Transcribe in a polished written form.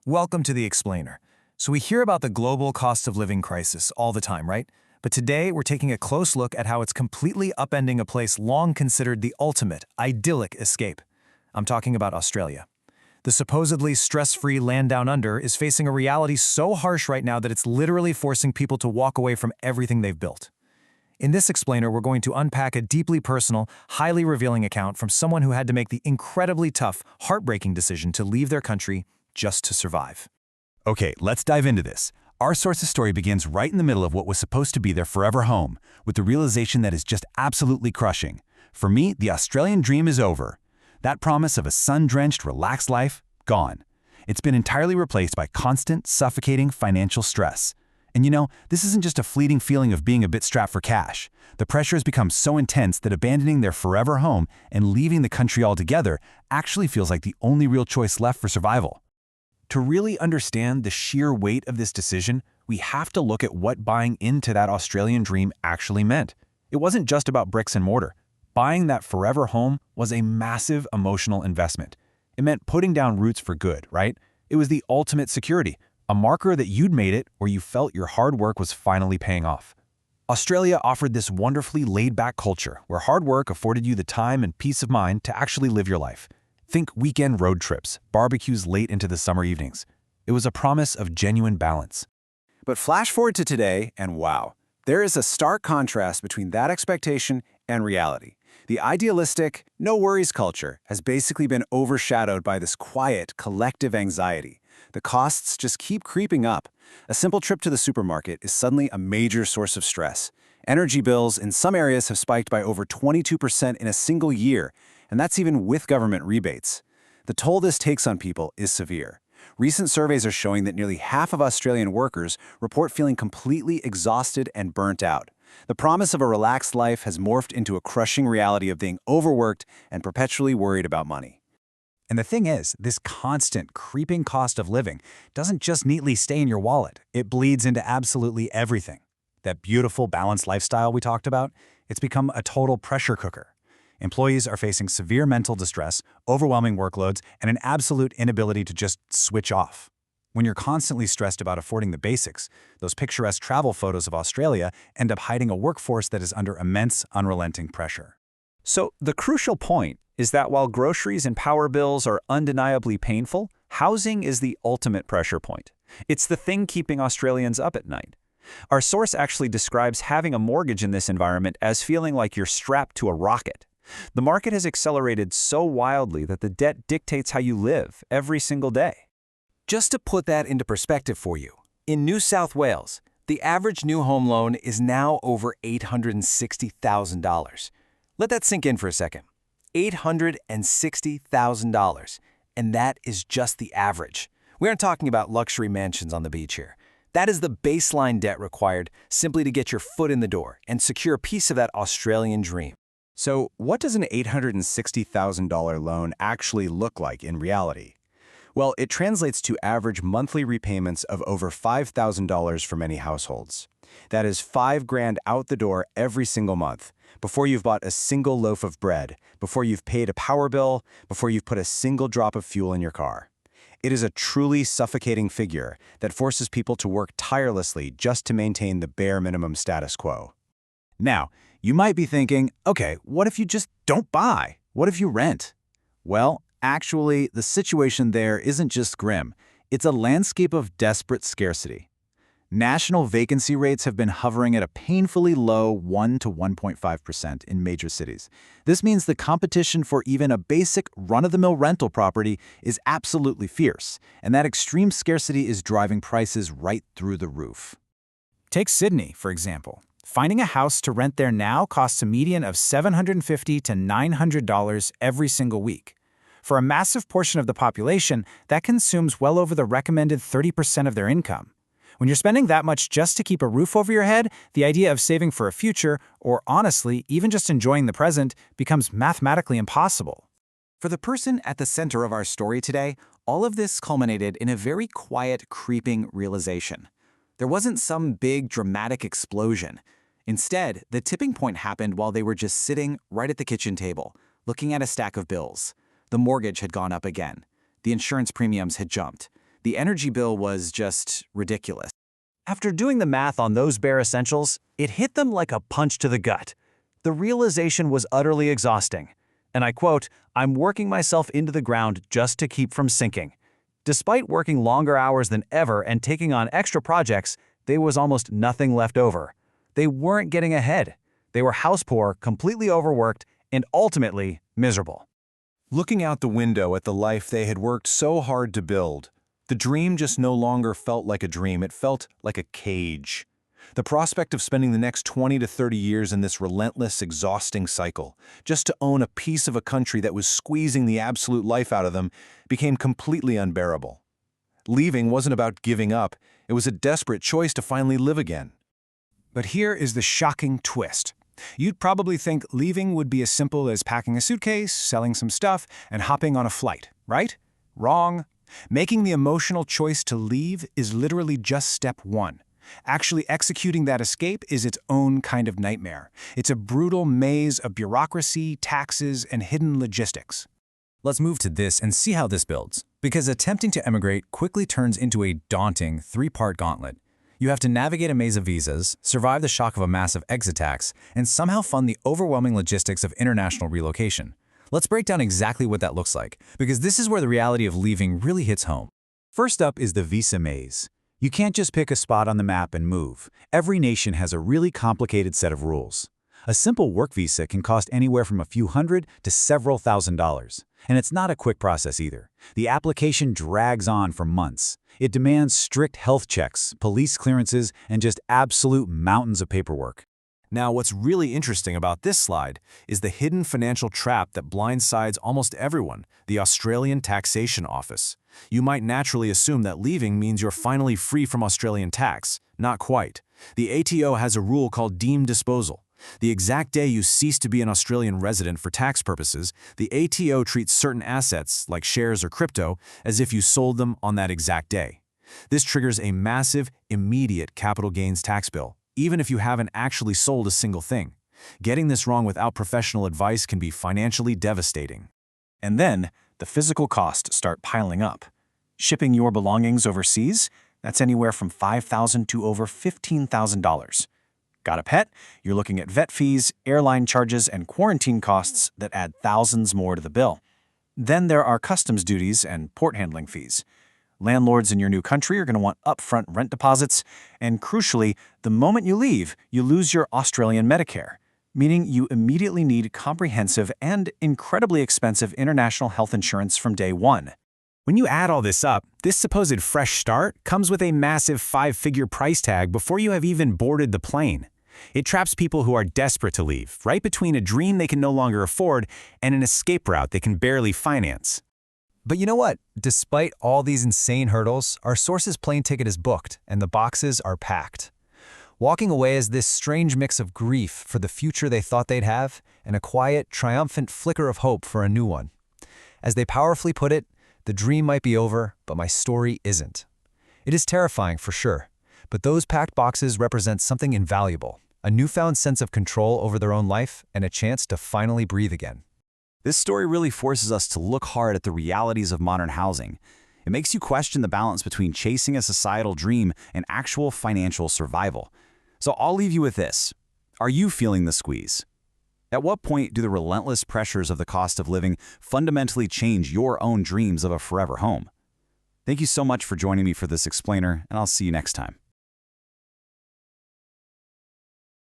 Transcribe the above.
Welcome to The Explainer. So we hear about the global cost of living crisis all the time, right? But today we're taking a close look at how it's completely upending a place long considered the ultimate, idyllic escape. I'm talking about Australia. The supposedly stress-free land down under is facing a reality so harsh right now that it's literally forcing people to walk away from everything they've built. In this explainer, we're going to unpack a deeply personal, highly revealing account from someone who had to make the incredibly tough, heartbreaking decision to leave their country just to survive. Okay, let's dive into this. Our source's story begins right in the middle of what was supposed to be their forever home, with the realization that is just absolutely crushing. For me, the Australian dream is over. That promise of a sun-drenched, relaxed life, gone. It's been entirely replaced by constant, suffocating financial stress. And you know, this isn't just a fleeting feeling of being a bit strapped for cash. The pressure has become so intense that abandoning their forever home and leaving the country altogether actually feels like the only real choice left for survival. To really understand the sheer weight of this decision, we have to look at what buying into that Australian dream actually meant. It wasn't just about bricks and mortar. Buying that forever home was a massive emotional investment. It meant putting down roots for good, right? It was the ultimate security, a marker that you'd made it or you felt your hard work was finally paying off. Australia offered this wonderfully laid-back culture where hard work afforded you the time and peace of mind to actually live your life. Think weekend road trips, barbecues late into the summer evenings. It was a promise of genuine balance. But flash forward to today, and wow, there is a stark contrast between that expectation and reality. The idealistic, no-worries culture has basically been overshadowed by this quiet, collective anxiety. The costs just keep creeping up. A simple trip to the supermarket is suddenly a major source of stress. Energy bills in some areas have spiked by over 22% in a single year, and that's even with government rebates. The toll this takes on people is severe. Recent surveys are showing that nearly half of Australian workers report feeling completely exhausted and burnt out. The promise of a relaxed life has morphed into a crushing reality of being overworked and perpetually worried about money. And the thing is, this constant, creeping cost of living doesn't just neatly stay in your wallet. It bleeds into absolutely everything. That beautiful, balanced lifestyle we talked about, it's become a total pressure cooker. Employees are facing severe mental distress, overwhelming workloads, and an absolute inability to just switch off. When you're constantly stressed about affording the basics, those picturesque travel photos of Australia end up hiding a workforce that is under immense, unrelenting pressure. So the crucial point is that while groceries and power bills are undeniably painful, housing is the ultimate pressure point. It's the thing keeping Australians up at night. Our source actually describes having a mortgage in this environment as feeling like you're strapped to a rocket. The market has accelerated so wildly that the debt dictates how you live every single day. Just to put that into perspective for you, in New South Wales, the average new home loan is now over $860,000. Let that sink in for a second. $860,000, and that is just the average. We aren't talking about luxury mansions on the beach here. That is the baseline debt required simply to get your foot in the door and secure a piece of that Australian dream. So what does an $860,000 loan actually look like in reality? Well, it translates to average monthly repayments of over $5,000 for many households. That is $5,000 out the door every single month, before you've bought a single loaf of bread, before you've paid a power bill, before you've put a single drop of fuel in your car. It is a truly suffocating figure that forces people to work tirelessly just to maintain the bare minimum status quo. Now, you might be thinking, okay, what if you just don't buy? What if you rent? Well, actually, the situation there isn't just grim. It's a landscape of desperate scarcity. National vacancy rates have been hovering at a painfully low 1 to 1.5% in major cities. This means the competition for even a basic run-of-the-mill rental property is absolutely fierce, and that extreme scarcity is driving prices right through the roof. Take Sydney, for example. Finding a house to rent there now costs a median of $750 to $900 every single week. For a massive portion of the population, that consumes well over the recommended 30% of their income. When you're spending that much just to keep a roof over your head, the idea of saving for a future, or honestly, even just enjoying the present, becomes mathematically impossible. For the person at the center of our story today, all of this culminated in a very quiet, creeping realization. There wasn't some big, dramatic explosion. Instead, the tipping point happened while they were just sitting right at the kitchen table, looking at a stack of bills. The mortgage had gone up again. The insurance premiums had jumped. The energy bill was just ridiculous. After doing the math on those bare essentials, it hit them like a punch to the gut. The realization was utterly exhausting. And I quote, "I'm working myself into the ground just to keep from sinking." Despite working longer hours than ever and taking on extra projects, there was almost nothing left over. They weren't getting ahead. They were house poor, completely overworked, and ultimately miserable. Looking out the window at the life they had worked so hard to build, the dream just no longer felt like a dream. It felt like a cage. The prospect of spending the next 20 to 30 years in this relentless, exhausting cycle, just to own a piece of a country that was squeezing the absolute life out of them, became completely unbearable. Leaving wasn't about giving up. It was a desperate choice to finally live again. But here is the shocking twist. You'd probably think leaving would be as simple as packing a suitcase, selling some stuff, and hopping on a flight, right? Wrong. Making the emotional choice to leave is literally just step one. Actually executing that escape is its own kind of nightmare. It's a brutal maze of bureaucracy, taxes, and hidden logistics. Let's move to this and see how this builds. Because attempting to emigrate quickly turns into a daunting three-part gauntlet. You have to navigate a maze of visas, survive the shock of a massive exit tax, and somehow fund the overwhelming logistics of international relocation. Let's break down exactly what that looks like, because this is where the reality of leaving really hits home. First up is the visa maze. You can't just pick a spot on the map and move. Every nation has a really complicated set of rules. A simple work visa can cost anywhere from a few hundred to several $1,000s. And it's not a quick process either. The application drags on for months. It demands strict health checks, police clearances, and just absolute mountains of paperwork. Now, what's really interesting about this slide is the hidden financial trap that blindsides almost everyone, the Australian Taxation Office. You might naturally assume that leaving means you're finally free from Australian tax. Not quite. The ATO has a rule called deemed disposal. The exact day you cease to be an Australian resident for tax purposes, the ATO treats certain assets, like shares or crypto, as if you sold them on that exact day. This triggers a massive, immediate capital gains tax bill, even if you haven't actually sold a single thing. Getting this wrong without professional advice can be financially devastating. And then, the physical costs start piling up. Shipping your belongings overseas? That's anywhere from $5,000 to over $15,000. Got a pet? You're looking at vet fees, airline charges, and quarantine costs that add thousands more to the bill. Then there are customs duties and port handling fees. Landlords in your new country are going to want upfront rent deposits, and crucially, the moment you leave, you lose your Australian Medicare, meaning you immediately need comprehensive and incredibly expensive international health insurance from day one. When you add all this up, this supposed fresh start comes with a massive 5-figure price tag before you have even boarded the plane. It traps people who are desperate to leave, right between a dream they can no longer afford and an escape route they can barely finance. But you know what? Despite all these insane hurdles, our source's plane ticket is booked and the boxes are packed. Walking away is this strange mix of grief for the future they thought they'd have and a quiet, triumphant flicker of hope for a new one. As they powerfully put it, the dream might be over, but my story isn't. It is terrifying for sure, but those packed boxes represent something invaluable, a newfound sense of control over their own life and a chance to finally breathe again. This story really forces us to look hard at the realities of modern housing. It makes you question the balance between chasing a societal dream and actual financial survival. So I'll leave you with this. Are you feeling the squeeze? At what point do the relentless pressures of the cost of living fundamentally change your own dreams of a forever home? Thank you so much for joining me for this explainer, and I'll see you next time.